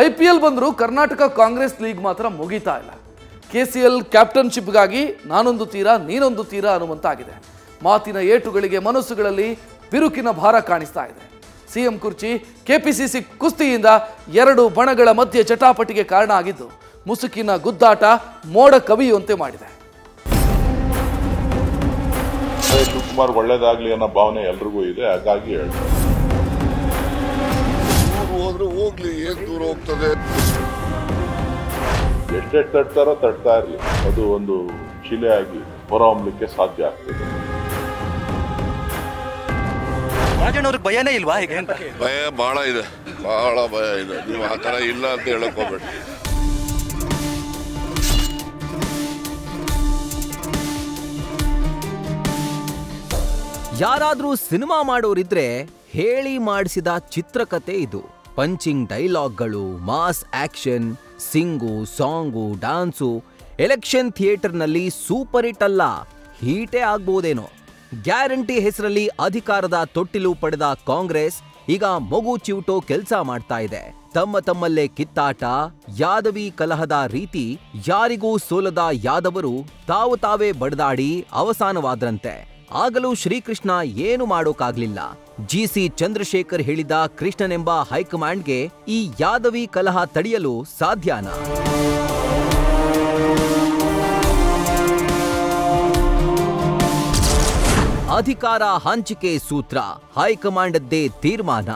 IPL ಬಂದರೂ Karnataka Congress league ಮಾತ್ರ ಮುಗಿತಾ ಇಲ್ಲ. KCL ಕ್ಯಾಪ್ಟನ್ಶಿಪ್ಗಾಗಿ ನಾನೊಂದು ತೀರ ನೀನೊಂದು ತೀರ ಅನ್ನುವಂತಾಗಿದೆ. ಮಾತಿನ ಏಟುಗಳಿಗೆ ಮನಸ್ಸುಗಳಲ್ಲಿ ಬಿರುಕಿನ ಭಾರ ಕಾಣಿಸ್ತಾ ಇದೆ. ಸಿಎಂ ಕುರ್ಚಿ ಕೆಪಿಸಿಸಿ ಕುಸ್ತಿಯಿಂದ ಎರಡು ಬಣಗಳ ಮಧ್ಯೆ ಚಟಾಪಟಿಗೆ ಕಾರಣ ಆಗಿದ್ದು ಮುಸುಕಿನ ಗುದ್ದಾಟ ಮೋಡ ಕವಿಯುವಂತೆ ಮಾಡಿದೆ. ಶಿವಕುಮಾರ್ ಒಳ್ಳೇದಾಗ್ಲಿ ಅನ್ನೋ ಭಾವನೆ ಎಲ್ರಿಗೂ ಇದೆ, ಹಾಗಾಗಿ ಹೇಳ್ತಾರೆ ಹೋದ್ರೆ ಹೋಗ್ಲಿ, ಏನ್ ದೂರ ಹೋಗ್ತದೆ. ಎಷ್ಟೇ ತಟ್ತಾರೋ ತಟ್ತಾ ಇರ್ಲಿ, ಅದು ಒಂದು ಶಿಲೆಯಾಗಿ ಹೊರಹೊಮ್ಮಲಿಕ್ಕೆ ಸಾಧ್ಯ ಆಗ್ತದೆ. ರಾಜಣ್ಣವ್ರಿಗೆ ಭಯನೇ ಇಲ್ವಾ? ಹೇಗೆ ಭಯ ಬಹಳ ಇದೆ, ಬಹಳ ಭಯ ಇದೆ. ನೀವು ಆ ತರ ಇಲ್ಲ ಅಂತ ಹೇಳಕ್ ಹೋಗ್ಬೇಡಿ. ಯಾರಾದ್ರೂ ಸಿನಿಮಾ ಮಾಡೋರಿದ್ರೆ ಹೇಳಿ ಮಾಡಿಸಿದ ಚಿತ್ರಕಥೆ ಇದು. ಪಂಚಿಂಗ್ ಡೈಲಾಗ್ಗಳು, mass action, sing, song, dance. Election ಥಿಯೇಟರ್ನಲ್ಲಿ ಸೂಪರ್ ಹಿಟ್ ಅಲ್ಲ, ಹೀಟೇ ಆಗ್ಬೋದೇನೋ. ಗ್ಯಾರಂಟಿ ಹೆಸರಲ್ಲಿ ಅಧಿಕಾರದ ತೊಟ್ಟಿಲು ಪಡೆದ ಕಾಂಗ್ರೆಸ್ ಈಗ ಮಗು ಚಿವುಟೋ ಕೆಲಸ ಮಾಡ್ತಾ ಇದೆ. ತಮ್ಮಲ್ಲೇ ಕಿತ್ತಾಟ, ಯಾದವಿ ಕಲಹದ ರೀತಿ. ಯಾರಿಗೂ ಸೋಲದ ಯಾದವರು ತಾವೇ ಬಡದಾಡಿ ಅವಸಾನವಾದ್ರಂತೆ. ಆಗಲೂ ಶ್ರೀಕೃಷ್ಣ ಏನು ಮಾಡೋಕಾಗ್ಲಿಲ್ಲ. GC ಚಂದ್ರಶೇಖರ್ ಹೇಳಿದ ಕೃಷ್ಣನೆಂಬ ಹೈಕಮಾಂಡ್ಗೆ ಈ ಯಾದವಿ ಕಲಹ ತಡೆಯಲು ಸಾಧ್ಯನಾ? ಅಧಿಕಾರ ಹಂಚಿಕೆ ಸೂತ್ರ, ಹೈಕಮಾಂಡ್ದೇ ತೀರ್ಮಾನ.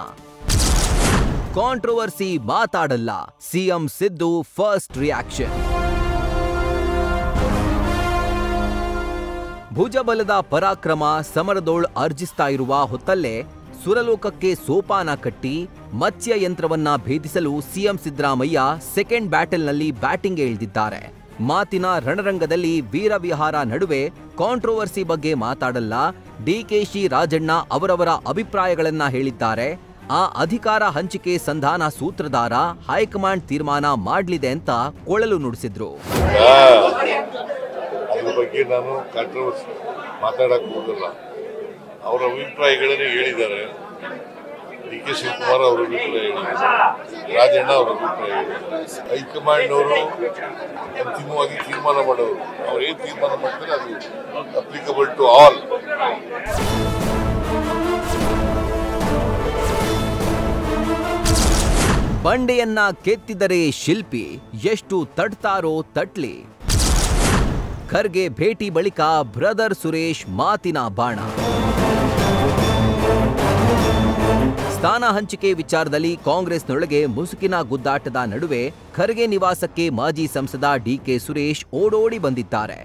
ಕಾಂಟ್ರವರ್ಸಿ ಮಾತಾಡಲ್ಲ, ಸಿಎಂ ಸಿದ್ದು ಫಸ್ಟ್ ರಿಯಾಕ್ಷನ್. ಭುಜಬಲದ ಪರಾಕ್ರಮ ಸಮರದೋಳ್ ಅರ್ಜಿಸ್ತಾ ಇರುವ ಹೊತ್ತಲ್ಲೇ ಸುರಲೋಕಕ್ಕೆ ಸೋಪಾನ ಕಟ್ಟಿ ಮತ್ಸ್ಯ ಯಂತ್ರವನ್ನ ಭೇದಿಸಲು ಸಿಎಂ ಸಿದ್ದರಾಮಯ್ಯ ಸೆಕೆಂಡ್ ಬ್ಯಾಟಲ್ನಲ್ಲಿ ಬ್ಯಾಟಿಂಗ್ಗೆ ಇಳಿದಿದ್ದಾರೆ. ಮಾತಿನ ರಣರಂಗದಲ್ಲಿ ವೀರವಿಹಾರ ನಡುವೆ ಕಾಂಟ್ರವರ್ಸಿ ಬಗ್ಗೆ ಮಾತಾಡಲ್ಲ. ಡಿಕೆಶಿ, ರಾಜಣ್ಣ ಅವರವರ ಅಭಿಪ್ರಾಯಗಳನ್ನ ಹೇಳಿದ್ದಾರೆ. ಆ ಅಧಿಕಾರ ಹಂಚಿಕೆ ಸಂಧಾನ ಸೂತ್ರಧಾರ ಹೈಕಮಾಂಡ್ ತೀರ್ಮಾನ ಮಾಡಲಿದೆ ಅಂತ ಕೊಳಲು ನುಡಿಸಿದ್ರು. ಅದ್ರ ಬಗ್ಗೆ ನಾನು ಕಾಂಟ್ರವರ್ಸಿ ಮಾತಾಡಕ್ ಹೋಗಲ್ಲ. ಅವರ ಅಭಿಪ್ರಾಯಗಳನ್ನೇ ಹೇಳಿದ್ದಾರೆ. DK ಶಿವಕುಮಾರ್ ಅವರ ಅಭಿಪ್ರಾಯ ಹೇಳಿದ್ದಾರೆ, ರಾಜಣ್ಣ ಅವರ ಅಭಿಪ್ರಾಯ ಹೇಳಿದ್ದಾರೆ. ಹೈಕಮಾಂಡ್ ಅವರು ಅಂತಿಮವಾಗಿ ತೀರ್ಮಾನ ಮಾಡೋರು. ಅವ್ರು ಏನ್ ತೀರ್ಮಾನ ಮಾಡ್ತಾರೆ ಅದು ಅಪ್ಲಿಕಬಲ್ ಟು ಆಲ್. ಬಂಡೆಯನ್ನ ಕೆತ್ತಿದರೆ ಶಿಲ್ಪಿ, ಎಷ್ಟು ತಟ್ತಾರೋ ತಟ್ಲಿ. ಖರ್ಗೆ ಭೇಟಿ ಬಳಿಕ ಬ್ರದರ್ ಸುರೇಶ್ ಮಾತಿನ ಬಾಣ. ಸ್ಥಾನ ಹಂಚಿಕೆ ವಿಚಾರದಲ್ಲಿ ಕಾಂಗ್ರೆಸ್ನೊಳಗೆ ಮುಸುಕಿನ ಗುದ್ದಾಟದ ನಡುವೆ ಖರ್ಗೆ ನಿವಾಸಕ್ಕೆ ಮಾಜಿ ಸಂಸದ DK ಸುರೇಶ್ ಓಡೋಡಿ ಬಂದಿದ್ದಾರೆ.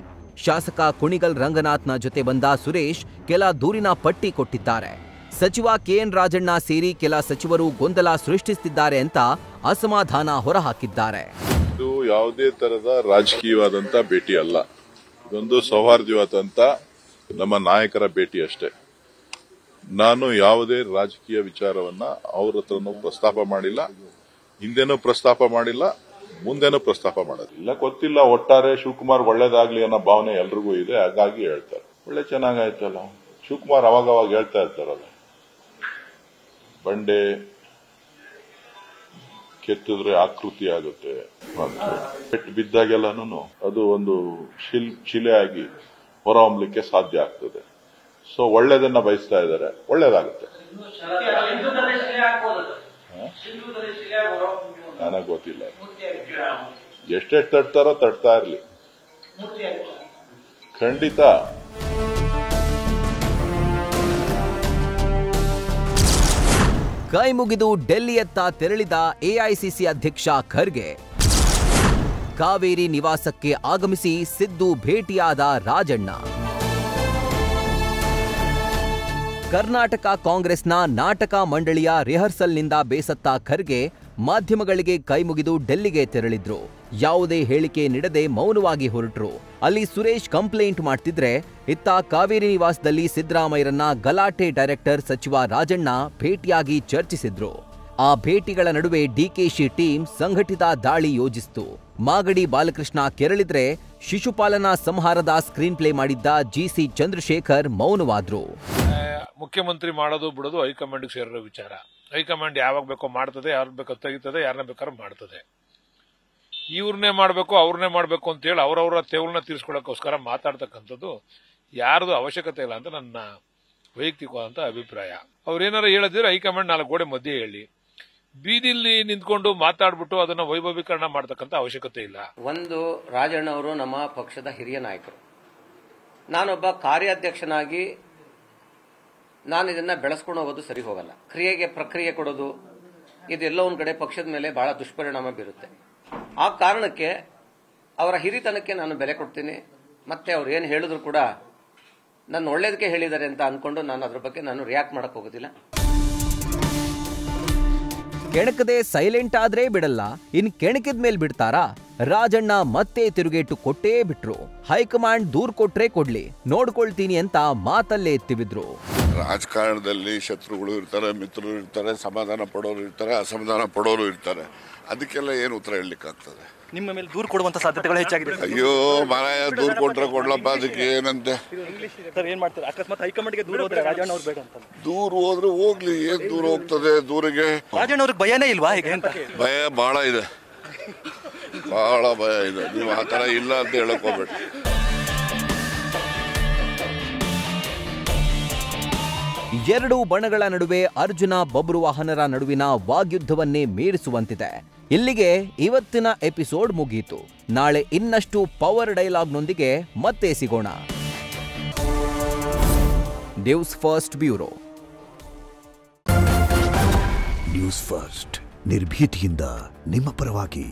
ಶಾಸಕ ಕುಣಿಗಲ್ ರಂಗನಾಥ್ನ ಜೊತೆ ಬಂದ ಸುರೇಶ್ ಕೆಲ ದೂರಿನ ಪಟ್ಟಿ ಕೊಟ್ಟಿದ್ದಾರೆ. ಸಚಿವ KN ರಾಜಣ್ಣ ಸೇರಿ ಕೆಲ ಸಚಿವರು ಗೊಂದಲ ಸೃಷ್ಟಿಸುತ್ತಿದ್ದಾರೆ ಅಂತ ಅಸಮಾಧಾನ ಹೊರಹಾಕಿದ್ದಾರೆ. ಇದು ಯಾವುದೇ ತರದ ರಾಜಕೀಯವಾದಂತ ಭೇಟಿ ಅಲ್ಲ, ಇದೊಂದು ಸೌಹಾರ್ದವಾದಂತ ನಮ್ಮ ನಾಯಕರ ಭೇಟಿ ಅಷ್ಟೇ. ನಾನು ಯಾವುದೇ ರಾಜಕೀಯ ವಿಚಾರವನ್ನ ಅವ್ರ ಹತ್ರನೂ ಪ್ರಸ್ತಾಪ ಮಾಡಿಲ್ಲ, ಹಿಂದೆನೂ ಪ್ರಸ್ತಾಪ ಮಾಡಿಲ್ಲ, ಮುಂದೆನೂ ಪ್ರಸ್ತಾಪ ಮಾಡೋದಿಲ್ಲ. ಗೊತ್ತಿಲ್ಲ, ಒಟ್ಟಾರೆ ಶಿವಕುಮಾರ್ ಒಳ್ಳೇದಾಗ್ಲಿ ಅನ್ನೋ ಭಾವನೆ ಎಲ್ರಿಗೂ ಇದೆ, ಹಾಗಾಗಿ ಹೇಳ್ತಾರೆ. ಒಳ್ಳೆ ಚೆನ್ನಾಗಾಯ್ತಲ್ಲ, ಶಿವಕುಮಾರ್ ಅವಾಗ ಹೇಳ್ತಾ ಇರ್ತಾರಲ್ಲ, ಬಂಡೆ ಕೆತ್ತಿದ್ರೆ ಆಕೃತಿ ಆಗುತ್ತೆ, ಪೆಟ್ಟು ಬಿದ್ದಾಗೆಲ್ಲನೂ ಅದು ಒಂದು ಶಿಲೆಯಾಗಿ ಹೊರಹೊಮ್ಮಲಿಕ್ಕೆ ಸಾಧ್ಯ ಆಗ್ತದೆ. ಸೊ ಒಳ್ಳೇದನ್ನ ಬಯಸ್ತಾ ಇದ್ದಾರೆ, ಒಳ್ಳೇದಾಗುತ್ತೆ. ನನಗೆ ಗೊತ್ತಿಲ್ಲ, ಎಷ್ಟೇ ತಟ್ತಾರೋ ತಟ್ತಾ ಇರ್ಲಿ, ಖಂಡಿತ. ಕೈ ಮುಗಿದು ಡೆಲ್ಲಿಯತ್ತ ತೆರಳಿದ AICC ಅಧ್ಯಕ್ಷ ಖರ್ಗೆ. ಕಾವೇರಿ ನಿವಾಸಕ್ಕೆ ಆಗಮಿಸಿ ಸಿದ್ದು ಭೇಟಿಯಾದ ರಾಜಣ್ಣ. ಕರ್ನಾಟಕ ಕಾಂಗ್ರೆಸ್ನ ನಾಟಕ ಮಂಡಳಿಯ ರಿಹರ್ಸಲ್ನಿಂದ ಬೇಸತ್ತ ಖರ್ಗೆ ಮಾಧ್ಯಮಗಳಿಗೆ ಕೈಮುಗಿದು ಡೆಲ್ಲಿಗೆ ತೆರಳಿದ್ರು. ಯಾವುದೇ ಹೇಳಿಕೆ ನೀಡದೆ ಮೌನವಾಗಿ ಹೊರಟರು. ಅಲ್ಲಿ ಸುರೇಶ್ ಕಂಪ್ಲೇಂಟ್ ಮಾಡ್ತಿದ್ರೆ, ಇತ್ತ ಕಾವೇರಿ ನಿವಾಸದಲ್ಲಿ ಸಿದ್ದರಾಮಯ್ಯರನ್ನ ಗಲಾಟೆ ಡೈರೆಕ್ಟರ್ ಸಚಿವ ರಾಜಣ್ಣ ಭೇಟಿಯಾಗಿ ಚರ್ಚಿಸಿದ್ರು. ಆ ಭೇಟಿಗಳ ನಡುವೆ ಡಿಕೆಶಿ ಟೀಮ್ ಸಂಘಟಿತ ದಾಳಿ ಯೋಜಿಸಿತು. ಮಾಗಡಿ ಬಾಲಕೃಷ್ಣ ಕೆರಳಿದ್ರೆ ಶಿಶುಪಾಲನಾ ಸಂಹಾರದ ಸ್ಕ್ರೀನ್ ಪ್ಲೇ ಮಾಡಿದ್ದ ಜಿಸಿ ಚಂದ್ರಶೇಖರ್ ಮೌನವಾದ್ರು. ಮುಖ್ಯಮಂತ್ರಿ ಮಾಡೋದು ಬಿಡೋದು ಹೈಕಮಾಂಡ್ ಸೇರಿರೋ ವಿಚಾರ. ಹೈಕಮಾಂಡ್ ಯಾವಾಗ ಬೇಕೋ ಮಾಡ್ತದೆ, ಯಾರು ಬೇಕೋ ತೆಗಿತದೆ, ಯಾರನ್ನ ಬೇಕಾದ್ರೂ ಮಾಡ್ತದೆ. ಇವ್ರನ್ನೇ ಮಾಡಬೇಕು ಅವ್ರನ್ನೇ ಮಾಡಬೇಕು ಅಂತ ಹೇಳಿ ಅವರವರ ತೆವಲನ್ನ ತೀರ್ಸ್ಕೊಳ್ಳೋಕ್ಕೋಸ್ಕರ ಮಾತಾಡ್ತಕ್ಕಂಥದ್ದು ಯಾರ್ದು ಅವಶ್ಯಕತೆ ಇಲ್ಲ ಅಂತ ನನ್ನ ವೈಯಕ್ತಿಕವಾದಂತ ಅಭಿಪ್ರಾಯ. ಅವ್ರೇನಾರ ಹೇಳಿದ್ರೆ ಹೈಕಮಾಂಡ್ 4 ಗೋಡೆ ಮಧ್ಯೆ ಹೇಳಿ, ಬೀದಿಲಿ ನಿಂತ್ಕೊಂಡು ಮಾತಾಡ್ಬಿಟ್ಟು ಅದನ್ನ ವೈಭವೀಕರಣ ಮಾಡ್ತಕ್ಕಂಥ ಅವಶ್ಯಕತೆ ಇಲ್ಲ. ಒಂದು, ರಾಜಣ್ಣ ಅವರು ನಮ್ಮ ಪಕ್ಷದ ಹಿರಿಯ ನಾಯಕರು. ನಾನೊಬ್ಬ ಕಾರ್ಯಾಧ್ಯಕ್ಷನಾಗಿ ನಾನು ಇದನ್ನ ಬೆಳೆಸ್ಕೊಂಡು ಹೋಗೋದು ಸರಿ ಹೋಗಲ್ಲ. ಕ್ರಿಯೆಗೆ ಪ್ರಕ್ರಿಯೆ ಕೊಡೋದು ಇದೆಲ್ಲ ಒಂದ್ ಕಡೆ ಪಕ್ಷದ ಮೇಲೆ ಬಹಳ ದುಷ್ಪರಿಣಾಮ ಬೀರುತ್ತೆ. ಆ ಕಾರಣಕ್ಕೆ ಅವರ ಹಿರಿತನಕ್ಕೆ ನಾನು ಬೆಲೆ ಕೊಡ್ತೀನಿ. ಮತ್ತೆ ಅವ್ರು ಏನು ಹೇಳಿದ್ರು ಕೂಡ ನನ್ನ ಒಳ್ಳೇದಕ್ಕೆ ಹೇಳಿದ್ದಾರೆ ಅಂತ ಅನ್ಕೊಂಡು ನಾನು ಅದ್ರ ಬಗ್ಗೆ ನಾನು ರಿಯಾಕ್ಟ್ ಮಾಡಕ್ ಹೋಗೋದಿಲ್ಲ. ಕೆಣಕದೆ ಸೈಲೆಂಟ್ ಆದ್ರೆ ಬಿಡಲ್ಲ, ಇನ್ ಕೆಣಕಿದ ಮೇಲ್ ಬಿಡ್ತಾರಾ? ರಾಜಣ್ಣ ಮತ್ತೆ ತಿರುಗೇಟು ಕೊಟ್ಟೇ ಬಿಟ್ರು. ಹೈಕಮಾಂಡ್ ದೂರ್ ಕೊಟ್ರೆ ಕೊಡ್ಲಿ, ನೋಡ್ಕೊಳ್ತೀನಿ ಅಂತ ಮಾತಲ್ಲೇ ಎತ್ತಿಬಿದ್ರು. ರಾಜಕಾರಣದಲ್ಲಿ ಶತ್ರುಗಳು ಇರ್ತಾರೆ, ಮಿತ್ರರು ಇರ್ತಾರೆ, ಸಮಾಧಾನ ಪಡೋರು ಇರ್ತಾರೆ, ಅಸಮಾಧಾನ ಪಡೋರು ಇರ್ತಾರೆ. ಅದಕ್ಕೆಲ್ಲ ಏನು ಉತ್ತರ ಹೇಳಲಿಕ್ಕಾಗ್ತದೆ? ನಿಮ್ಮ ಮೇಲೆ ದೂರು ಕೊಡುವಂತ ಸಾಧ್ಯತೆಗಳು ಹೆಚ್ಚಾಗಿದೆ. ಅಯ್ಯೋ ಮಾರಾಯ, ದೂರು ಕೊಟ್ರೆ ಕೊಡ್ಲಪ್ಪ, ಅದಕ್ಕೆ ಏನಂತೆ ಸರ್. ಏನ್ ಮಾಡ್ತಾರೆ ಅಕಸ್ಮಾತ್ ಹೈಕಮಾಂಡ್ಗೆ ದೂರ ಹೋದ್ರೆ ರಾಜಣ್ಣ ಅವ್ರು ಬೇಡ ಅಂತ? ದೂರ ಹೋದ್ರೆ ಹೋಗ್ಲಿ, ಏನ್ ದೂರ ಹೋಗ್ತದೆ? ದೂರಿಗೆ ರಾಜಣ್ಣ ಅವ್ರಿಗೆ ಭಯನೇ ಇಲ್ವಾ ಹೇಗೆ ಅಂತ? ಭಯ ಬಹಳ ಇದೆ, ಬಹಳ ಭಯ ಇದೆ. ನೀವು ಆ ತರ ಇಲ್ಲ ಅಂತ ಹೇಳಕ್ ಹೋಗ್ಬೇಡಿ. ಎರಡು ಬಣಗಳ ನಡುವೆ ಅರ್ಜುನ ಬಬ್ರುವಾಹನರ ನಡುವಿನ ವಾಗ್ಯುದ್ಧವನ್ನೇ ಮೀರಿಸುವಂತಿದೆ. ಇಲ್ಲಿಗೆ ಇವತ್ತಿನ ಎಪಿಸೋಡ್ ಮುಗಿಯಿತು. ನಾಳೆ ಇನ್ನಷ್ಟು ಪವರ್ ಡೈಲಾಗ್ನೊಂದಿಗೆ ಮತ್ತೆ ಸಿಗೋಣ. News first bureau. News first ನಿರ್ಭೀತಿಯಿಂದ ನಿಮ್ಮ ಪರವಾಗಿ.